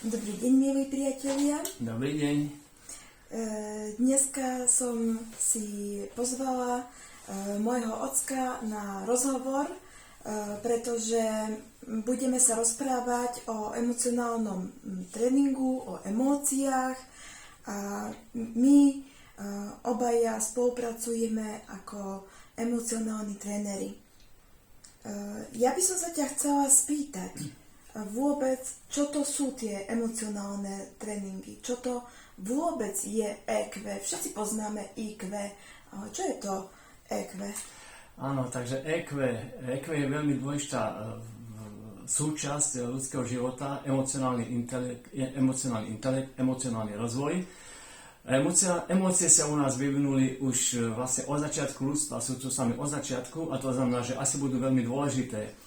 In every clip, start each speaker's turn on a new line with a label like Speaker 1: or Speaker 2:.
Speaker 1: Dobrý deň, milí priatelia.
Speaker 2: Dobrý deň.
Speaker 1: Dneska som si pozvala môjho ocka na rozhovor, pretože budeme sa rozprávať o emocionálnom tréningu, o emóciách a my obaja spolupracujeme ako emocionálni tréneri. Ja by som sa ťa chcela spýtať, vôbec, čo to sú tie emocionálne tréningy? Čo to vôbec je EQ? Všetci poznáme IQ, ale čo je to EQ?
Speaker 2: Áno, takže EQ je veľmi dôležitá súčasť ľudského života, emocionálny intelekt, emocionálny rozvoj. Emócie sa u nás vyvinuli už vlastne od začiatku ľudstva, sú tu sami od začiatku a to znamená, že asi budú veľmi dôležité.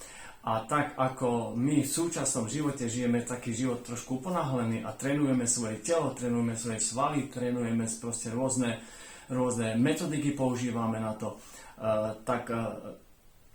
Speaker 2: A tak ako my v súčasnom živote žijeme taký život trošku uponáhlený a trénujeme svoje telo, trénujeme svoje svaly, trénujeme proste rôzne metodiky používame na to, tak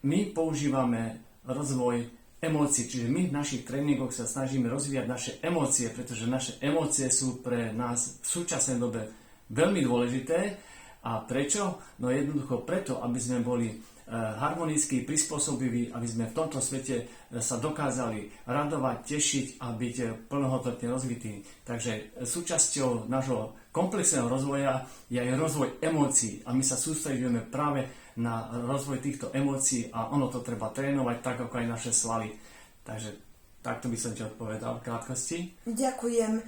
Speaker 2: my používame rozvoj emócií, čiže my v našich tréningoch sa snažíme rozvíjať naše emócie, pretože naše emócie sú pre nás v súčasnej dobe veľmi dôležité. A prečo? No jednoducho preto, aby sme boli harmonicky prispôsobiví, aby sme v tomto svete sa dokázali radovať, tešiť a byť plnohodnotne rozvití. Takže súčasťou nášho komplexného rozvoja je aj rozvoj emócií a my sa sústredujeme práve na rozvoj týchto emócií a ono to treba trénovať tak ako aj naše svaly. Takže takto by som ti odpovedal v krátkosti.
Speaker 1: Ďakujem,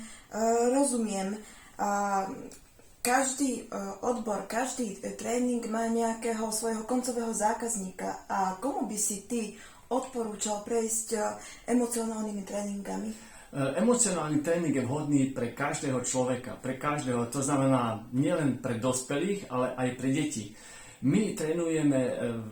Speaker 1: rozumiem. Každý odbor, každý tréning má nejakého svojho koncového zákazníka. A komu by si ty odporúčal prejsť emocionálnymi tréningami?
Speaker 2: Emocionálny tréning je vhodný pre každého človeka, pre každého. To znamená nielen pre dospelých, ale aj pre deti. My trénujeme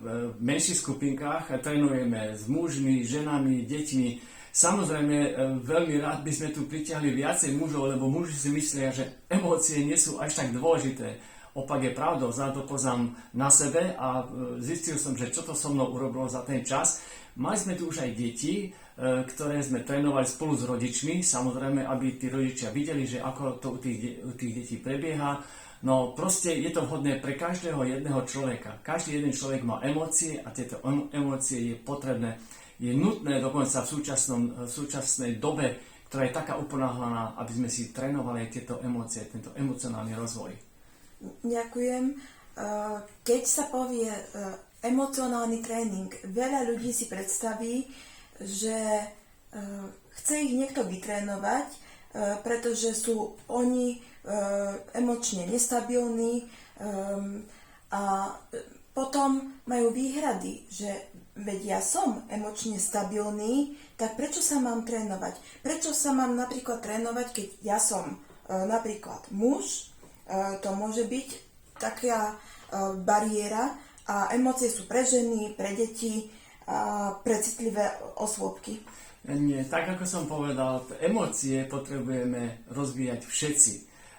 Speaker 2: v menších skupinkách, trénujeme s mužmi, ženami, deťmi. Samozrejme, veľmi rád by sme tu pritiahli viacej mužov, lebo muži si myslia, že emócie nie sú až tak dôležité. Opak je pravdou, za to poznám na sebe a zistil som, že čo to so mnou urobilo za ten čas. Mali sme tu už aj deti, ktoré sme trénovali spolu s rodičmi, samozrejme, aby tí rodičia videli, že ako to u tých detí prebieha. No proste je to vhodné pre každého jedného človeka. Každý jeden človek má emócie a tieto emócie je potrebné. Je nutné dokonca v súčasnej dobe, ktorá je taká uponáhlaná, aby sme si trénovali tieto emócie, tento emocionálny rozvoj.
Speaker 1: Ďakujem. Keď sa povie emocionálny tréning, veľa ľudí si predstaví, že chce ich niekto vytrénovať, pretože sú oni emočne nestabilní a potom majú výhrady, že veď ja som emočne stabilný, tak prečo sa mám trénovať? Prečo sa mám napríklad trénovať, keď ja som napríklad muž? To môže byť taká bariéra a emócie sú pre ženy, pre deti a pre citlivé osôbky.
Speaker 2: Nie, tak ako som povedal, emócie potrebujeme rozvíjať všetci.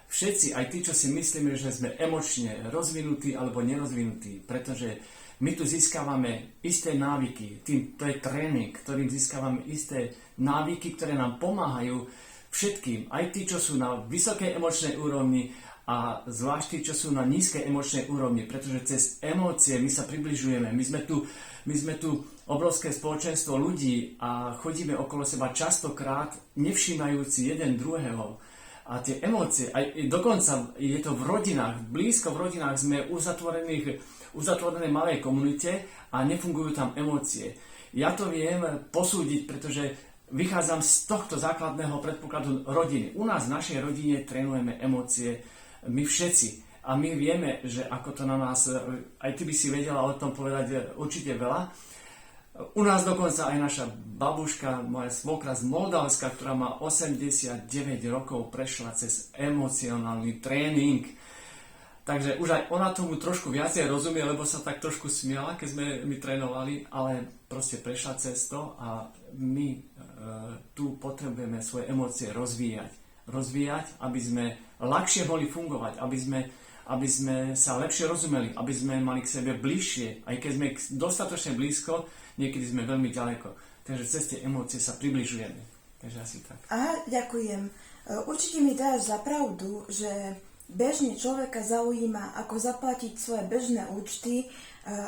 Speaker 2: Všetci, aj tí, čo si myslíme, že sme emočne rozvinutí alebo nerozvinutí, pretože my tu získavame isté návyky, to je tréning, ktorým získavame isté návyky, ktoré nám pomáhajú všetkým, aj tí, čo sú na vysokej emočnej úrovni a zvlášť tí, čo sú na nízkej emočnej úrovni, pretože cez emócie my sa približujeme. My sme tu obrovské spoločenstvo ľudí a chodíme okolo seba častokrát nevšímajúci jeden druhého. A tie emócie, aj dokonca je to v rodinách, blízko v rodinách sme uzatvorenej malej komunite a nefungujú tam emócie. Ja to viem posúdiť, pretože vychádzam z tohto základného predpokladu rodiny. U nás v našej rodine trénujeme emócie my všetci. A my vieme, že ako to na nás, aj ty by si vedela o tom povedať určite veľa. U nás dokonca aj naša babuška, moja svokra z Moldavska, ktorá má 89 rokov, prešla cez emocionálny tréning. Takže už aj ona tomu trošku viacej rozumie, lebo sa tak trošku smiala, keď sme my trénovali, ale proste prešla cez to a my tu potrebujeme svoje emócie rozvíjať, aby sme ľahšie mohli fungovať, aby sme sa lepšie rozumeli, aby sme mali k sebe bližšie, aj keď sme dostatočne blízko, niekedy sme veľmi ďaleko. Takže cez tie emócie sa približujeme. Takže asi tak.
Speaker 1: Aha, ďakujem. Určite mi dáš za pravdu, že bežne človeka zaujíma, ako zaplatiť svoje bežné účty,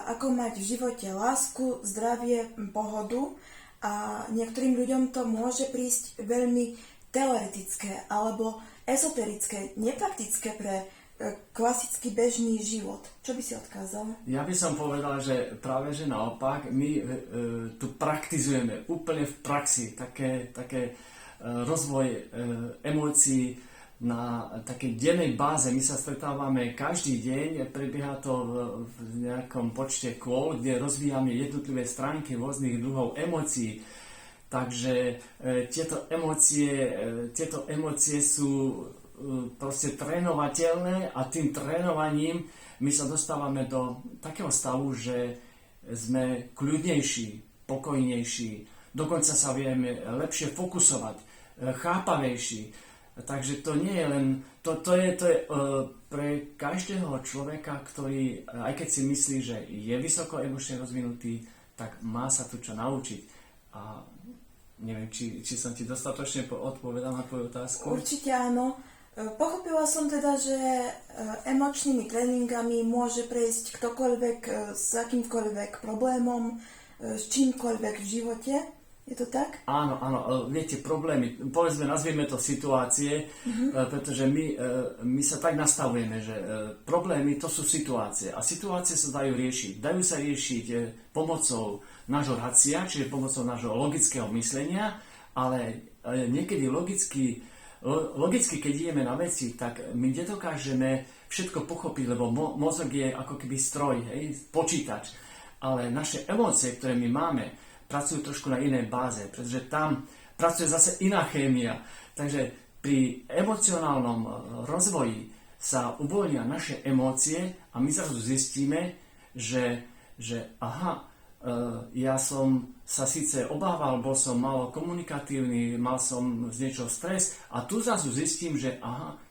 Speaker 1: ako mať v živote lásku, zdravie, pohodu a niektorým ľuďom to môže prísť veľmi teoretické alebo esoterické, nepraktické pre klasický bežný život. Čo by si odkázal?
Speaker 2: Ja by som povedal, že práve že naopak, my tu praktizujeme úplne v praxi také rozvoj emócií na takej dennej báze. My sa stretávame každý deň, prebieha to v nejakom počte kôl, kde rozvíjame jednotlivé stránky rôznych druhov emócií. Takže tieto emócie sú proste trénovateľné a tým trénovaním my sa dostávame do takého stavu, že sme kľudnejší, pokojnejší, dokonca sa vieme lepšie fokusovať, chápavejší. Takže to nie je len, to je pre každého človeka, ktorý, aj keď si myslí, že je vysoko emočne rozvinutý, tak má sa tu čo naučiť. A neviem, či som ti dostatočne odpovedal na tvoju otázku.
Speaker 1: Určite áno. Pochopila som teda, že emočnými tréningami môže prejsť ktokoľvek s akýmkoľvek problémom, s čímkoľvek v živote. Je to tak?
Speaker 2: Áno, viete, problémy, povedzme, nazvieme to situácie, pretože my sa tak nastavujeme, že problémy to sú situácie a situácie sa dajú riešiť. Dajú sa riešiť pomocou nášho racia, čiže pomocou nášho logického myslenia, ale niekedy logicky, keď ideme na veci, tak my nedokážeme všetko pochopiť, lebo mozog je ako keby stroj, počítač. Ale naše emócie, ktoré my máme, pracujú trošku na inej báze, pretože tam pracuje zase iná chémia. Takže pri emocionálnom rozvoji sa uvoľnia naše emócie a my zrazu zistíme, že ja som sa síce obával, bol som málo komunikatívny, mal som z niečoho stres a tu zrazu zistím, že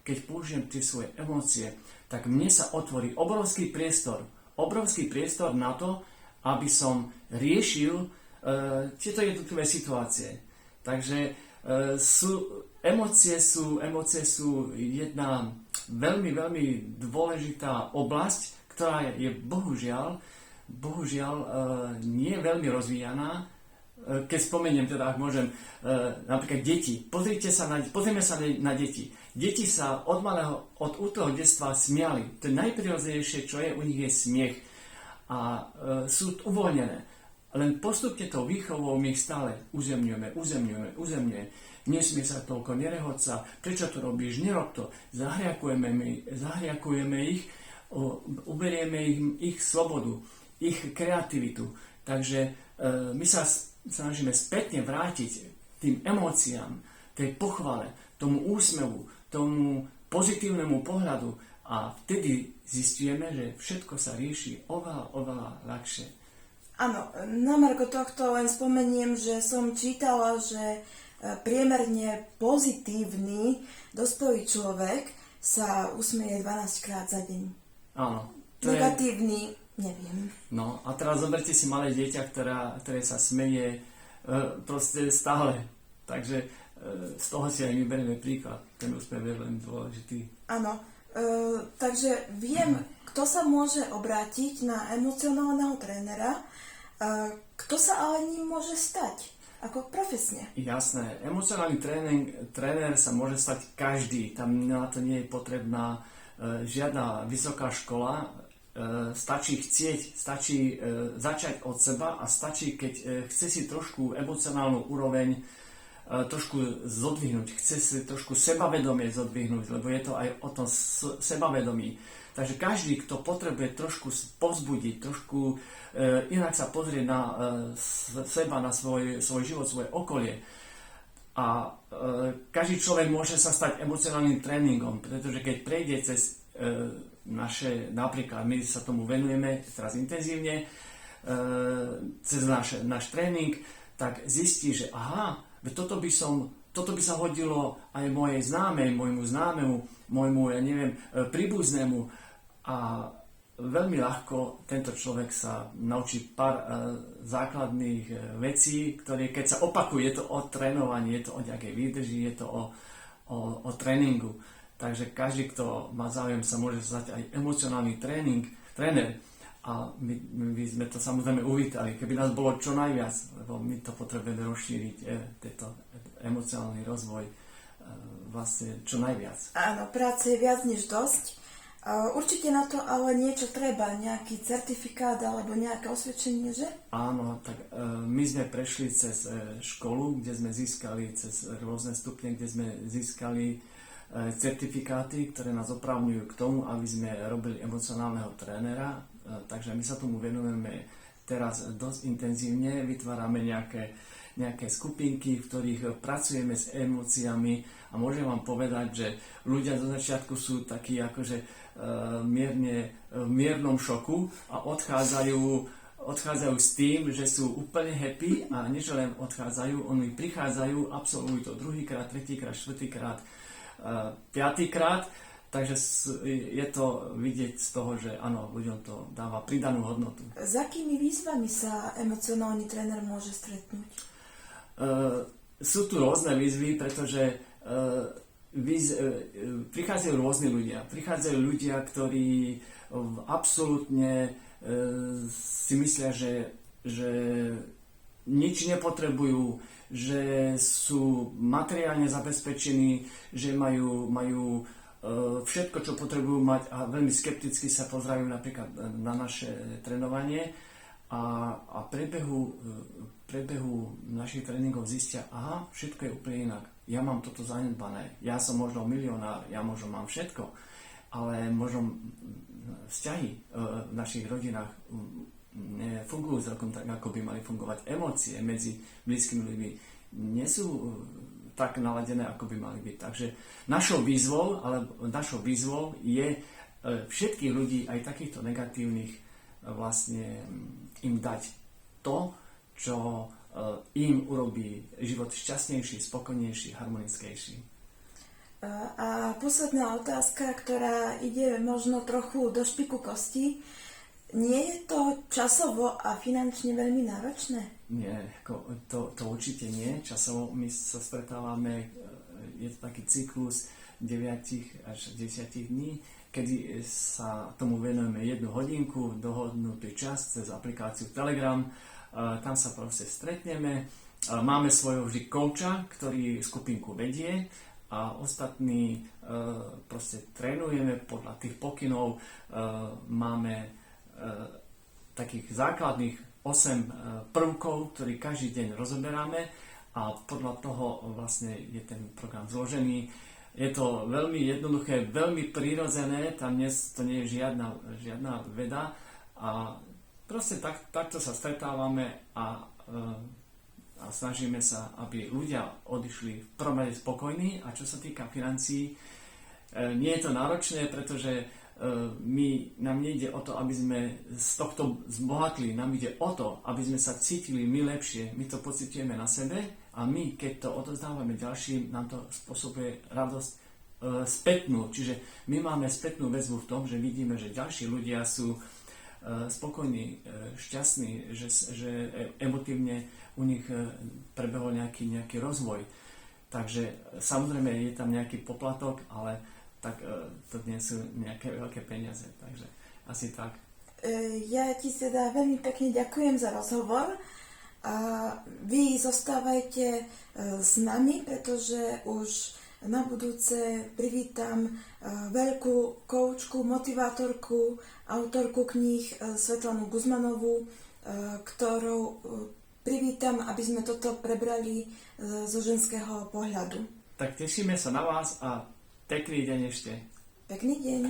Speaker 2: keď použijem tie svoje emócie, tak mne sa otvorí obrovský priestor na to, aby som riešil tieto jednotlivé situácie. Takže emócie sú jedna veľmi, veľmi dôležitá oblasť, ktorá je bohužiaľ nie je veľmi rozvíjaná. Keď spomeniem, teda ak môžem, napríklad deti. Pozrieme sa na deti. Deti sa od útleho detstva smiali. To najprirodzenejšie, čo je u nich, je smiech. A sú uvoľnené. Len postupne tou výchovou my ich stále uzemňujeme. Nesmie sa toľko, nerehoď sa, prečo to robíš, nerob to. Zahriakujeme ich, uberieme ich slobodu, ich kreativitu. Takže my sa snažíme spätne vrátiť tým emóciám, tej pochvale, tomu úsmevu, tomu pozitívnemu pohľadu a vtedy zistujeme, že všetko sa rieši oveľa ľahšie.
Speaker 1: Áno, na margo tohto len spomeniem, že som čítala, že priemerne pozitívny dospelý človek sa usmeje 12 krát za deň.
Speaker 2: Áno.
Speaker 1: Negatívny, neviem.
Speaker 2: No a teraz zoberte si malé dieťa, ktoré sa smeje proste stále. Takže z toho si aj my berieme príklad. Ten úsmev je veľmi dôležitý.
Speaker 1: Áno. Takže viem, kto sa môže obrátiť na emocionálneho trénera, kto sa ale ním môže stať, ako profesne.
Speaker 2: Jasné, emocionálny tréner sa môže stať každý, tam na to nie je potrebná žiadna vysoká škola, stačí chcieť, stačí začať od seba a stačí, keď chce si trošku emocionálnu úroveň trošku zodvihnúť, chce si trošku sebavedomie zodvihnúť, lebo je to aj o tom sebavedomí. Takže každý, kto potrebuje trošku povzbudiť, trošku inak sa pozrieť na seba, na svoj život, svoje okolie. A každý človek môže sa stať emocionálnym tréningom, pretože keď prejde cez naše, napríklad my sa tomu venujeme teraz intenzívne, cez náš tréning, tak zistí, že toto by sa hodilo aj môjmu známemu, môjmu, príbuznému. A veľmi ľahko tento človek sa naučí pár základných vecí, ktoré keď sa opakuje, je to o trénovaní, je to o nejakej výdrži, je to o tréningu. Takže každý, kto má záujem, sa môže stať aj emocionálny tréner. A my sme to samozrejme uvítali, keby nás bolo čo najviac, lebo my to potrebujeme rozšíriť, tento emocionálny rozvoj vlastne čo najviac.
Speaker 1: Áno, práce je viac než dosť. Určite na to ale niečo treba, nejaký certifikát alebo nejaké osvedčenie, že?
Speaker 2: Áno, tak my sme prešli cez školu, kde sme získali cez rôzne stupne, kde sme získali certifikáty, ktoré nás oprávňujú k tomu, aby sme robili emocionálneho trénera. Takže my sa tomu venujeme teraz dosť intenzívne, vytvárame nejaké skupinky, v ktorých pracujeme s emóciami a môžem vám povedať, že ľudia zo začiatku sú takí akože v miernom šoku a odchádzajú s tým, že sú úplne happy a nie že len odchádzajú, oni prichádzajú, absolvujú to druhýkrát, tretíkrát, štvrtýkrát, piatýkrát. Takže je to vidieť z toho, že áno, ľuďom to dáva pridanú hodnotu.
Speaker 1: S akými výzvami sa emocionálny tréner môže stretnúť?
Speaker 2: Sú tu rôzne výzvy, pretože prichádzajú rôzni ľudia. Prichádzajú ľudia, ktorí absolútne si myslia, že nič nepotrebujú, že sú materiálne zabezpečení, že majú všetko, čo potrebujú mať a veľmi skepticky sa pozerajú napríklad na naše trénovanie a prebehu našich tréningov zistia, aha, všetko je úplne inak. Ja mám toto zanedbané, ja som možno milionár, ja možno mám všetko, ale možno vzťahy v našich rodinách nefungujú celkom tak, ako by mali fungovať. Emócie medzi blízkymi ľuďmi nie sú tak naladené, ako by mali byť. Takže našou výzvou je všetkých ľudí, aj takýchto negatívnych, vlastne im dať to, čo im urobí život šťastnejší, spokojnejší, harmonickejší.
Speaker 1: A posledná otázka, ktorá ide možno trochu do špiku kosti. Nie je to časovo a finančne veľmi náročné?
Speaker 2: Nie, to určite nie. Časovo my sa stretávame, je to taký cyklus 9 až 10 dní, kedy sa tomu venujeme 1 hodinku, dohodnutý čas cez aplikáciu Telegram. Tam sa proste stretneme. Máme svojho vždy kouča, ktorý skupinku vedie a ostatní proste trénujeme podľa tých pokynov. Máme takých základných 8 prvkov, ktorý každý deň rozoberáme a podľa toho vlastne je ten program zložený. Je to veľmi jednoduché, veľmi prirodzené, tam to nie je žiadna veda a proste takto sa stretávame a snažíme sa, aby ľudia odišli v prvom rade spokojní. A čo sa týka financií, nie je to náročné, pretože nám nejde o to, aby sme z tohto zbohatli, nám ide o to, aby sme sa cítili my lepšie, my to pociťujeme na sebe a my, keď to odozdávame ďalším, nám to spôsobuje radosť spätnú, čiže my máme spätnú väzbu v tom, že vidíme, že ďalší ľudia sú spokojní, šťastní, že emotívne u nich prebehol nejaký rozvoj. Takže samozrejme je tam nejaký poplatok, ale tak to nie sú nejaké veľké peniaze, takže asi tak.
Speaker 1: Ja ti teda veľmi pekne ďakujem za rozhovor a vy zostávajte s nami, pretože už na budúce privítam veľkú koučku, motivátorku, autorku kníh Svetlanu Guzmanovú, ktorou privítam, aby sme toto prebrali zo ženského pohľadu.
Speaker 2: Tak tešíme sa na vás a pekný deň ešte.
Speaker 1: Pekný deň.